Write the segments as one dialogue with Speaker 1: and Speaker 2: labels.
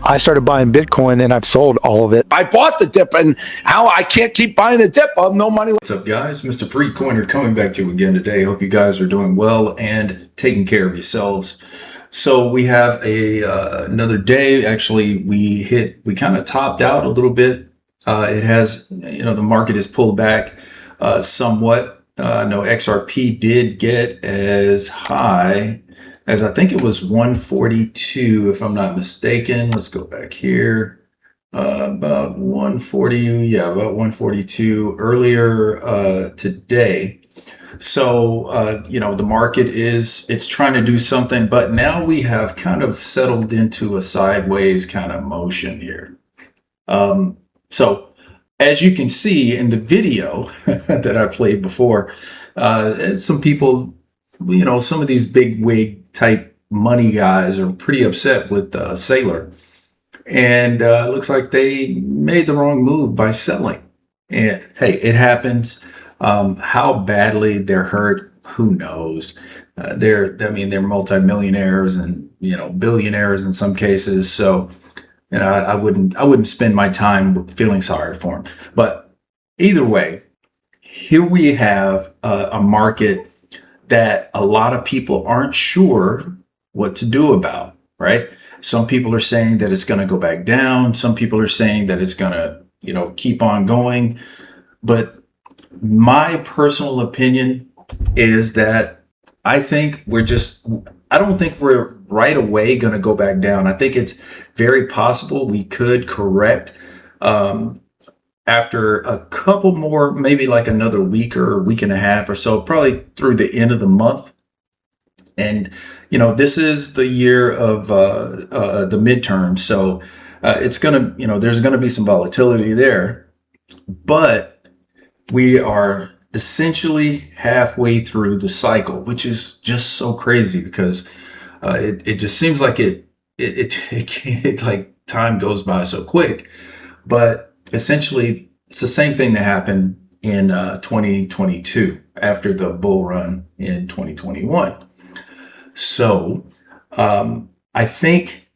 Speaker 1: I started buying Bitcoin and I've sold all of it.
Speaker 2: I bought the dip, and how I can't keep buying the dip. I have no money.
Speaker 3: What's up, guys? Mr. Free Coiner coming back to you again today. Hope you guys are doing well and taking care of yourselves. So we have another day. Actually, we kind of topped out a little bit. It has, the market has pulled back somewhat. No, XRP did get as high as, I think it was 142, if I'm not mistaken. Let's go back here. About 140, yeah, about 142 earlier today. So, the market it's trying to do something, but now we have kind of settled into a sideways kind of motion here. So as you can see in the video that I played before, some people, some of these big wig type money guys are pretty upset with Sailor. And it looks like they made the wrong move by selling. And hey, it happens. How badly they're hurt, who knows? They're multimillionaires and, billionaires in some cases. So, I wouldn't spend my time feeling sorry for them. But either way, here we have a market that a lot of people aren't sure what to do about, right? Some people are saying that it's going to go back down. Some people are saying that it's going to, keep on going. But my personal opinion is that I don't think we're right away going to go back down. I think it's very possible we could correct after a couple more, maybe like another week or a week and a half or so, probably through the end of the month. And, this is the year of the midterm. So it's going to, there's going to be some volatility there. But we are essentially halfway through the cycle, which is just so crazy because it just seems like it's like time goes by so quick. But essentially, it's the same thing that happened in 2022 after the bull run in 2021. So I think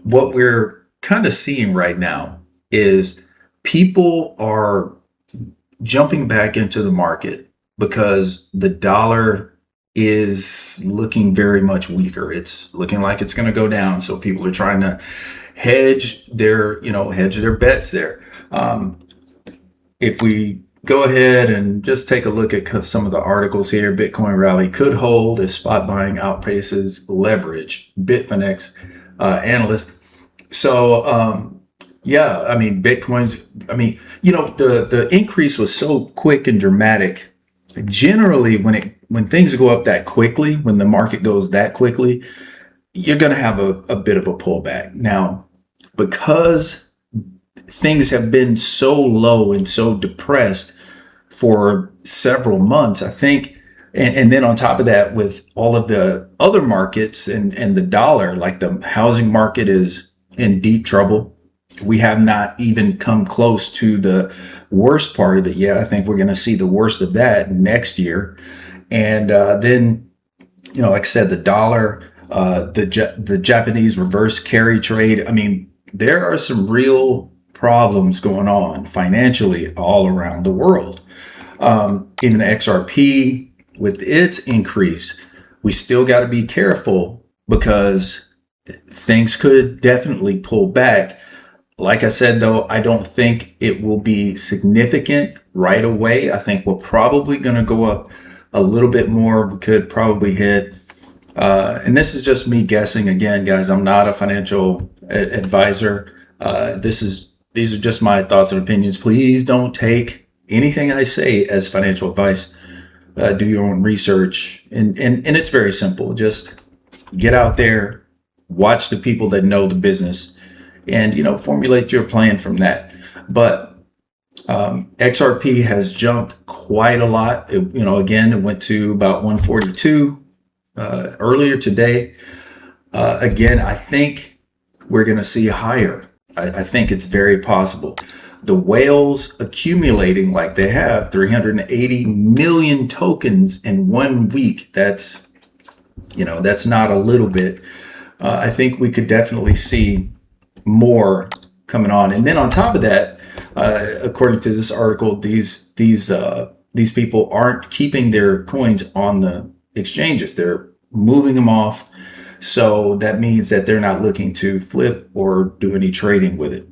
Speaker 3: what we're kind of seeing right now is people are jumping back into the market because the dollar is looking very much weaker. It's looking like it's going to go down. So people are trying to hedge their bets there. If we go ahead and just take a look at some of the articles here, Bitcoin rally could hold as spot buying outpaces leverage, Bitfinex analyst. So, Bitcoin's, the increase was so quick and dramatic. Generally, when things go up that quickly, when the market goes that quickly, you're going to have a bit of a pullback. Now, because things have been so low and so depressed for several months, I think, and then on top of that, with all of the other markets and the dollar, like the housing market is in deep trouble. We have not even come close to the worst part of it yet. I think we're going to see the worst of that next year. And then, like I said, the dollar, the Japanese reverse carry trade. I mean, there are some real problems going on financially all around the world. Even XRP, with its increase, we still got to be careful because things could definitely pull back. Like I said, though, I don't think it will be significant right away. I think we're probably going to go up a little bit more. We could probably hit, and this is just me guessing again, guys. I'm not a financial advisor. These are just my thoughts and opinions. Please don't take anything I say as financial advice. Do your own research, and it's very simple. Just get out there, watch the people that know the business, and formulate your plan from that. But XRP has jumped quite a lot. Again, it went to about 142 earlier today. Again, I think we're going to see higher. I think it's very possible. The whales accumulating like they have 380 million tokens in 1 week. That's not a little bit. I think we could definitely see more coming on. And then on top of that, according to this article, these people aren't keeping their coins on the exchanges. They're moving them off. So that means that they're not looking to flip or do any trading with it.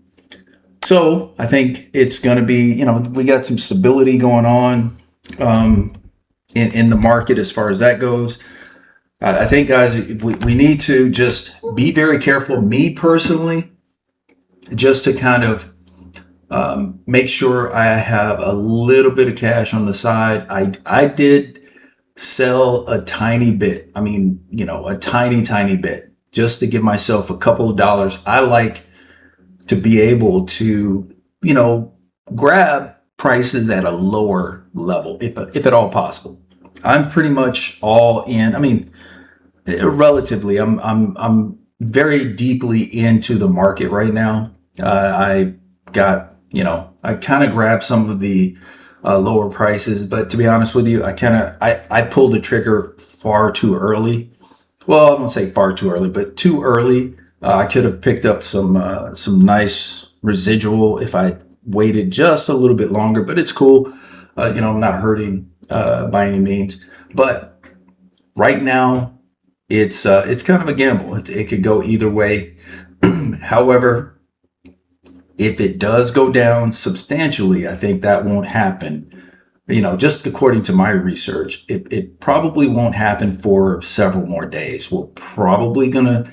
Speaker 3: So I think it's going to be, we got some stability going on in the market as far as that goes. I think, guys, we need to just be very careful. Me personally, just to kind of make sure I have a little bit of cash on the side. I did sell a tiny bit. I mean, a tiny bit, just to give myself a couple of dollars. I like to be able to, grab prices at a lower level, if at all possible. I'm pretty much all in. I mean, relatively, I'm very deeply into the market right now. I got, I kind of grabbed some of the lower prices, but to be honest with you, I pulled the trigger far too early. Well, I won't say far too early, but too early. I could have picked up some nice residual if I waited just a little bit longer, but it's cool. I'm not hurting by any means, but right now it's kind of a gamble. It could go either way. However, if it does go down substantially, I think that won't happen. Just according to my research, it probably won't happen for several more days. We're probably gonna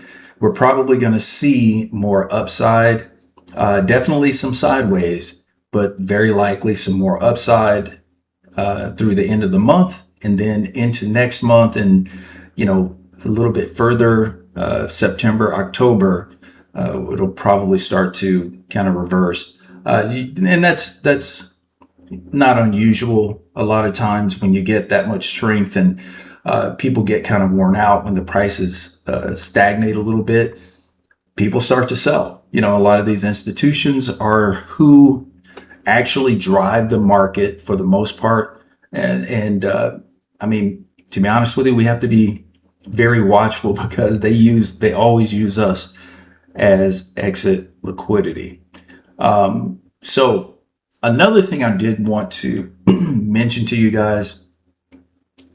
Speaker 3: see more upside, definitely some sideways, but very likely some more upside through the end of the month, and then into next month, and a little bit further, September, October. It'll probably start to kind of reverse, and that's not unusual. A lot of times when you get that much strength and people get kind of worn out when the prices stagnate a little bit, people start to sell. A lot of these institutions are who actually drive the market for the most part, and I mean, to be honest with you, we have to be very watchful because they always use us as exit liquidity. So another thing I did want to mention to you guys,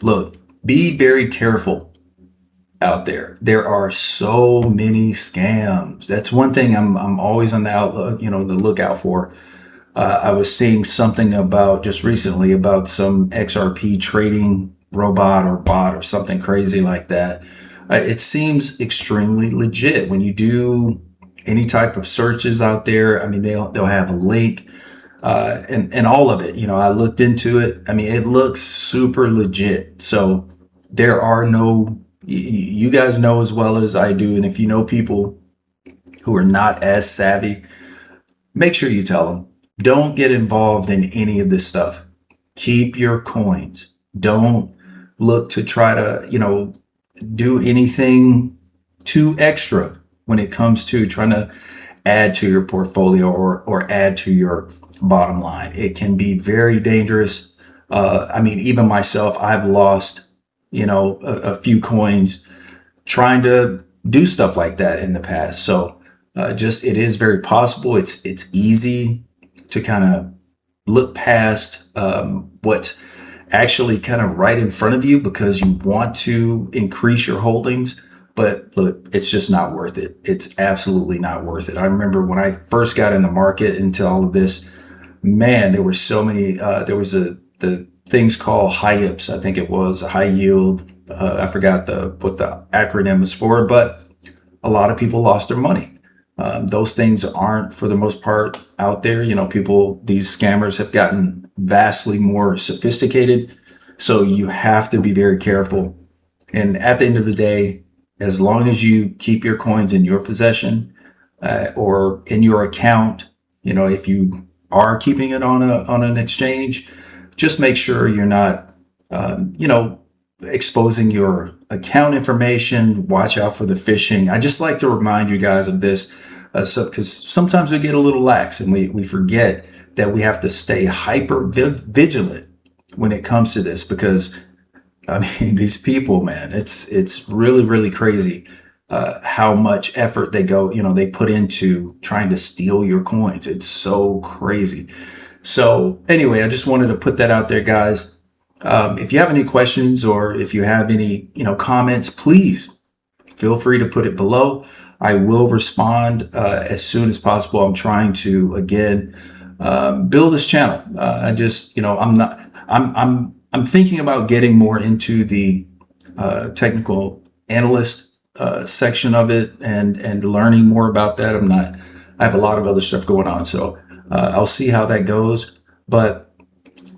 Speaker 3: look, be very careful out there. There are so many scams. That's one thing I'm always on the lookout for. I was seeing something about just recently about some XRP trading robot or bot or something crazy like that. It seems extremely legit when you do any type of searches out there. I mean, they'll have a link and all of it. I looked into it. I mean, it looks super legit. So there are you guys know as well as I do. And if you know people who are not as savvy, make sure you tell them, don't get involved in any of this stuff. Keep your coins. Don't look to try to, do anything too extra when it comes to trying to add to your portfolio or add to your bottom line. It can be very dangerous. I mean, even myself, I've lost, a few coins trying to do stuff like that in the past. So it is very possible. It's easy to kind of look past what's actually kind of right in front of you because you want to increase your holdings. But look, it's just not worth it. It's absolutely not worth it. I remember when I first got in the market into all of this, man, there were so many, there was the things called HIEPS. I think it was a high yield. I forgot what the acronym is for, but a lot of people lost their money. Those things aren't, for the most part, out there. These scammers have gotten vastly more sophisticated. So you have to be very careful. And at the end of the day, as long as you keep your coins in your possession or in your account, if you are keeping it on an exchange, just make sure you're not, exposing your account information. Watch out for the phishing. I just like to remind you guys of this. Because sometimes we get a little lax and we forget that we have to stay hyper vigilant when it comes to this, because I mean, these people, man, it's really, really crazy. how much effort they put into trying to steal your coins. It's so crazy. So anyway, I just wanted to put that out there, guys. If you have any questions or if you have any, comments, please feel free to put it below. I will respond as soon as possible. I'm trying to, again, build this channel. I'm thinking about getting more into the technical analyst section of it and learning more about that. I have a lot of other stuff going on, so I'll see how that goes. But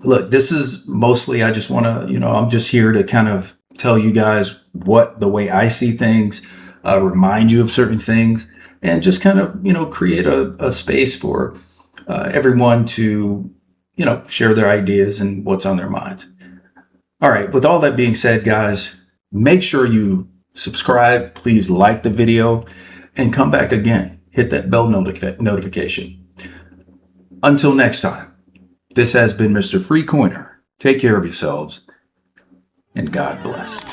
Speaker 3: look, this is mostly, I just want to, I'm just here to kind of tell you guys the way I see things, remind you of certain things, and just kind of, create a space for everyone to, share their ideas and what's on their minds. All right. With all that being said, guys, make sure you subscribe. Please like the video and come back again. Hit that bell notification. Until next time, this has been Mr. Free Coiner. Take care of yourselves and God bless.